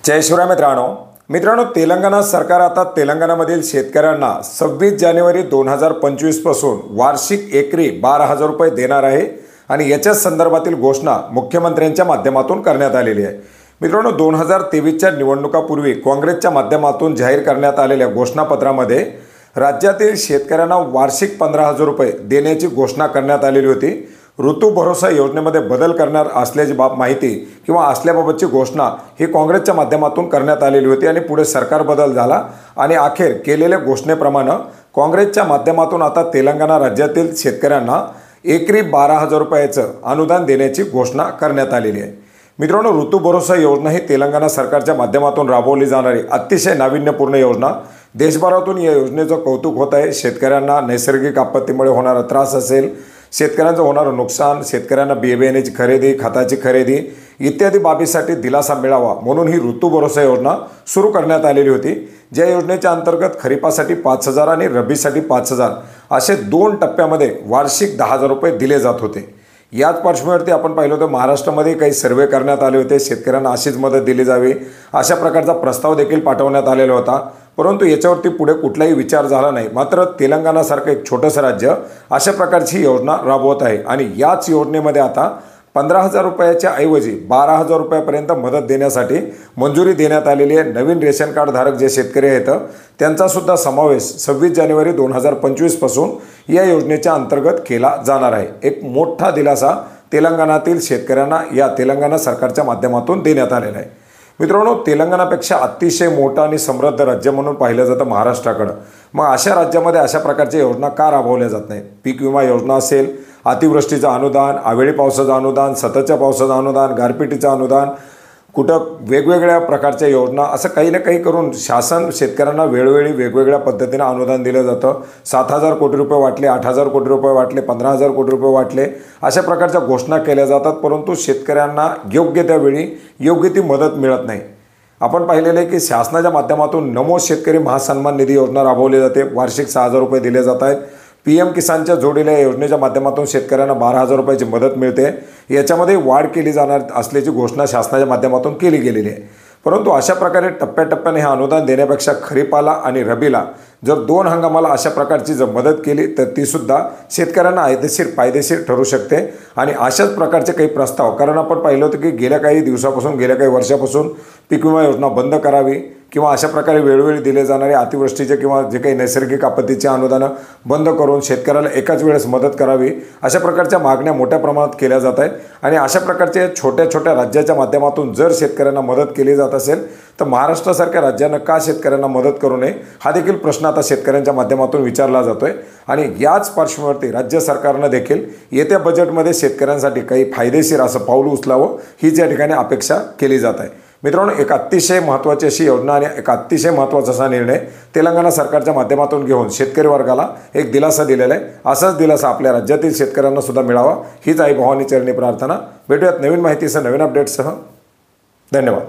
जय शिवराय मित्रांनो तेलंगणा सरकार आता तेलंगणामधील शेतकऱ्यांना 26 जानेवारी 2025 पासून वार्षिक एकरी 12,000 रुपये देणार आहे आणि याच्या संदर्भातील घोषणा मुख्यमंत्र्यांच्या माध्यमातून करण्यात आलेली आहे। मित्रांनो 2023च्या निवडणुकापूर्वी काँग्रेसच्या माध्यमातून जाहीर करण्यात आलेल्या घोषणापत्रामध्ये राज्यातील शेतकऱ्यांना वार्षिक 15,000 रुपये देण्याची घोषणा करण्यात आलेली होती। ऋतू भरोसा योजनेमध्ये बदल करणार असल्याची माहिती किंवा असल्याबाबतची घोषणा ही काँग्रेसच्या माध्यमातून करण्यात आलेली होती आणि पुढे सरकार बदल झाला आणि अखेर केलेल्या घोषणेप्रमाणे काँग्रेसच्या माध्यमातून आता तेलंगणा राज्यातील शेतकऱ्यांना एकरी 12,000 रुपयाचं अनुदान देण्याची घोषणा करण्यात आलेली आहे। मित्रांनो ऋतू भरोसा योजना ही तेलंगणा सरकारच्या माध्यमातून राबवली जाणारी अतिशय नाविन्यपूर्ण योजना देशभरातून या योजनेचं कौतुक होत आहे। शेतकऱ्यांना नैसर्गिक आपत्तीमुळे होणारा त्रास असेल, शेतकऱ्यांचं होणारं नुकसान, शेतकऱ्यांना बियाण्याची खरेदी, खताची खरेदी इत्यादी बाबीसाठी दिलासा मिळावा म्हणून ही ऋतू भरोसा योजना सुरू करण्यात आलेली होती। ज्या योजनेच्या अंतर्गत खरीपासाठी 5,000 आणि रब्बीसाठी 5,000 असे 2 टप्प्यामध्ये वार्षिक 10,000 रुपये दिले जात होते। याच पार्श्वभूमीवरती आपण पाहिलं होतं महाराष्ट्रामध्ये काही सर्वे करण्यात आले होते, शेतकऱ्यांना अशीच मदत दिली जावी अशा प्रकारचा प्रस्ताव देखील पाठवण्यात आलेला होता, परंतु याच्यावरती पुढे कुठलाही विचार झाला नाही। मात्र तेलंगणासारखं एक छोटंसं राज्य अशा प्रकारची योजना राबवत आहे आणि याच योजनेमध्ये आता 15,000 रुपयाच्या ऐवजी 12,000 रुपयापर्यंत मदत देण्यासाठी मंजुरी देण्यात आलेली आहे। नवीन रेशन कार्ड धारक जे शेतकरी आहेत त्यांचा सुद्धा समावेश 26 जानेवारी 2025 पासून या योजनेच्या अंतर्गत केला जाणार आहे। एक मोठा दिलासा तेलंगणातील शेतकऱ्यांना या तेलंगणा सरकारच्या माध्यमातून देण्यात आलेला आहे। मित्रांनो तेलंगणापेक्षा अतिशय मोठं आणि समृद्ध राज्य म्हणून पाहिलं जातं महाराष्ट्राकडं। मग अशा राज्यामध्ये अशा प्रकारच्या योजना का राबवल्या जात नाहीत? पीक विमा योजना असेल, अतिवृष्टीचं अनुदान, अवेळी पावसाचं अनुदान, सततच्या पावसाचं अनुदान, गारपिटीचं अनुदान, कुठं वेगवेगळ्या प्रकारच्या योजना, असं काही ना काही करून शासन शेतकऱ्यांना वेळोवेळी वेगवेगळ्या पद्धतीने अनुदान दिलं जातं। 7,000 कोटी रुपये वाटले, 8,000 कोटी रुपये वाटले, 15,000 कोटी रुपये वाटले, अशा प्रकारच्या घोषणा केल्या जातात, परंतु शेतकऱ्यांना योग्य त्यावेळी योग्य ती मदत मिळत नाही। आपण पाहिलेलं आहे की शासनाच्या माध्यमातून नमो शेतकरी महासन्मान निधी योजना राबवली जाते, वार्षिक 6,000 रुपये दिले जात आहेत। PM किसानच्या जोडीला या योजनेच्या माध्यमातून शेतकऱ्यांना 12,000 रुपयाची मदत मिळते। याच्यामध्ये वाढ केली जाणार असल्याची घोषणा शासनाच्या माध्यमातून केली गेलेली आहे, परंतु अशा प्रकारे टप्प्याटप्प्याने हे अनुदान देण्यापेक्षा खरीपाला आणि रबीला जर 2 हंगामाला अशा प्रकारची जर मदत केली तर तीसुद्धा शेतकऱ्यांना फायदेशीर ठरू शकते। आणि अशाच प्रकारचे काही प्रस्ताव, कारण आपण पाहिलं होतं की गेल्या काही दिवसापासून गेल्या काही वर्षापासून पीक विमा योजना बंद करावी किंवा अशा प्रकारे वेळोवेळी दिले जाणारे अतिवृष्टीचे किंवा जे काही नैसर्गिक आपत्तीचे अनुदानं बंद करून शेतकऱ्याला एकाच वेळेस मदत करावी अशा प्रकारच्या मागण्या मोठ्या प्रमाणात केल्या जात आहेत। आणि अशा प्रकारचे छोट्या छोट्या राज्याच्या माध्यमातून जर शेतकऱ्यांना मदत केली जात असेल तर महाराष्ट्रासारख्या राज्यानं का शेतकऱ्यांना मदत करू नये हा देखील प्रश्न आता शेतकऱ्यांच्या माध्यमातून विचारला जातोय। आणि याच पार्श्वभूमीवरती राज्य सरकारनं देखील येत्या बजेटमध्ये शेतकऱ्यांसाठी काही फायदेशीर असं पाऊल उचलावं हीच या ठिकाणी अपेक्षा केली जात आहे। मित्रांनो एक अतिशय महत्त्वाची अशी योजना आणि एक अतिशय महत्त्वाचा असा निर्णय तेलंगणा सरकारच्या माध्यमातून घेऊन शेतकरी वर्गाला एक दिलासा दिलेला आहे। असाच दिलासा आपल्या राज्यातील शेतकऱ्यांना सुद्धा मिळावा हीच आई भवानी चरणी प्रार्थना। भेटूयात नवीन माहितीसह, नवीन अपडेट्ससह। धन्यवाद।